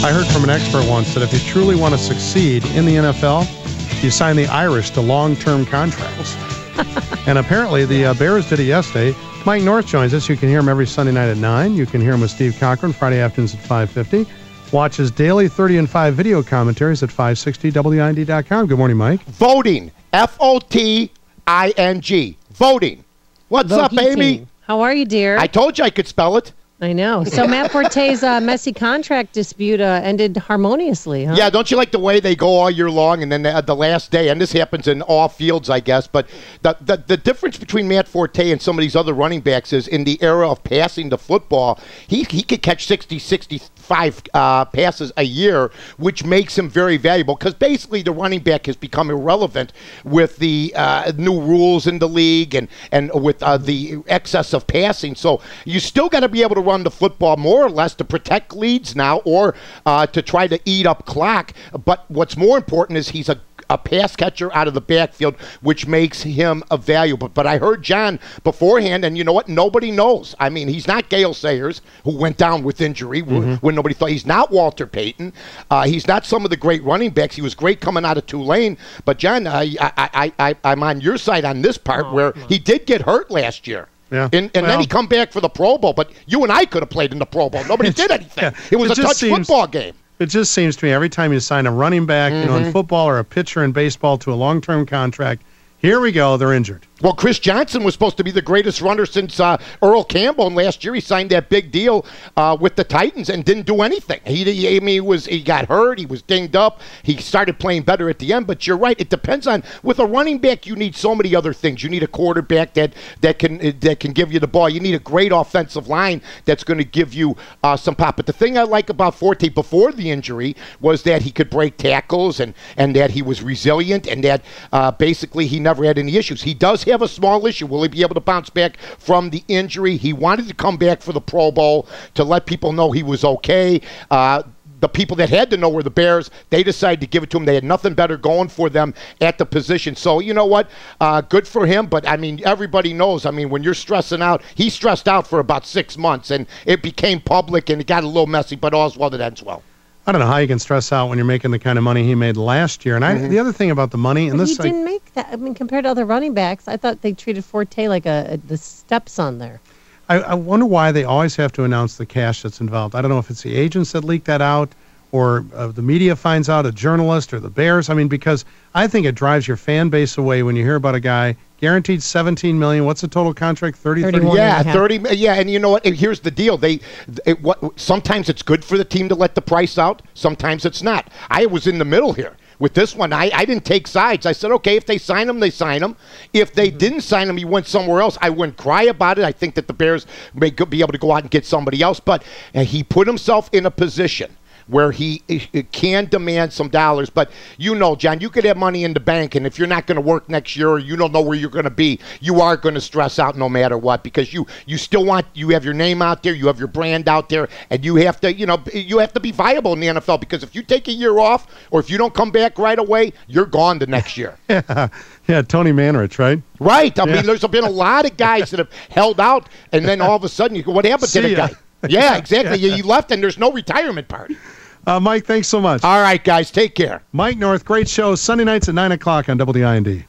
I heard from an expert once that if you truly want to succeed in the NFL, you sign the Irish to long-term contracts. And apparently the Bears did it yesterday. Mike North joins us. You can hear him every Sunday night at 9. You can hear him with Steve Cochran Friday afternoons at 5:50. Watch his daily 30 and 5 video commentaries at 560WIND.com. Good morning, Mike. Voting. Voting. Voting. What's up, Amy? How are you, dear? I told you I could spell it. I know. So Matt Forte's messy contract dispute ended harmoniously, huh? Yeah, don't you like the way they go all year long and then the last day, and this happens in all fields, I guess, but the difference between Matt Forte and some of these other running backs is in the era of passing the football, he could catch 65 passes a year, which makes him very valuable because basically the running back has become irrelevant with the new rules in the league and with the excess of passing. So you still got to be able to run the football more or less to protect leads now or to try to eat up clock. But what's more important is he's a pass catcher out of the backfield, which makes him a valuable. But I heard John beforehand, and you know what? Nobody knows. I mean, he's not Gale Sayers, who went down with injury when nobody thought. He's not Walter Payton. He's not some of the great running backs. He was great coming out of Tulane. But, John, I'm on your side on this part where he did get hurt last year. Yeah. And then he come back for the Pro Bowl. But you and I could have played in the Pro Bowl. Nobody did anything. Yeah. It was a touch football game. It just seems to me every time you sign a running back, in football or a pitcher in baseball to a long-term contract, here we go, they're injured. Well, Chris Johnson was supposed to be the greatest runner since Earl Campbell, and last year he signed that big deal with the Titans and didn't do anything. He got hurt, he was dinged up, he started playing better at the end. But you're right, it depends on with a running back. You need so many other things. You need a quarterback that can give you the ball. You need a great offensive line that's going to give you some pop. But the thing I like about Forte before the injury was that he could break tackles and that he was resilient and that basically he never had any issues. He does have a small issue. Will he be able to bounce back from the injury? He wanted to come back for the Pro Bowl to let people know he was okay. The people that had to know were the Bears. They decided to give it to him. They had nothing better going for them at the position. So, you know what? Good for him. But, I mean, everybody knows. I mean, when you're stressing out, he stressed out for about 6 months, and it became public, and it got a little messy, but all's well that ends well. I don't know how you can stress out when you're making the kind of money he made last year. And the other thing about the money, and he didn't make that. I mean, compared to other running backs, I thought they treated Forte like the stepson there. I wonder why they always have to announce the cash that's involved. I don't know if it's the agents that leak that out or the media finds out, a journalist or the Bears. I mean, because I think it drives your fan base away when you hear about a guy guaranteed $17 million. What's the total contract? 31. Yeah, 30. Yeah, and you know what? Here's the deal. Sometimes it's good for the team to let the price out. Sometimes it's not. I was in the middle here. With this one, I didn't take sides. I said, okay, if they sign him, they sign him. If they didn't sign him, he went somewhere else. I wouldn't cry about it. I think that the Bears may be able to go out and get somebody else. But he put himself in a position where he can demand some dollars. But you know, John, you could have money in the bank, and if you're not going to work next year or you don't know where you're going to be, you are going to stress out no matter what because you have your name out there, you have your brand out there, and you have to be viable in the NFL because if you take a year off or if you don't come back right away, you're gone the next year. Yeah, Tony Manrich, right? Right. I mean, there's been a lot of guys that have held out, and then all of a sudden you go, what happened to the guy? Yeah, exactly. You left, and there's no retirement party. Mike, thanks so much. All right, guys, take care. Mike North, great show. Sunday nights at 9 o'clock on WIND.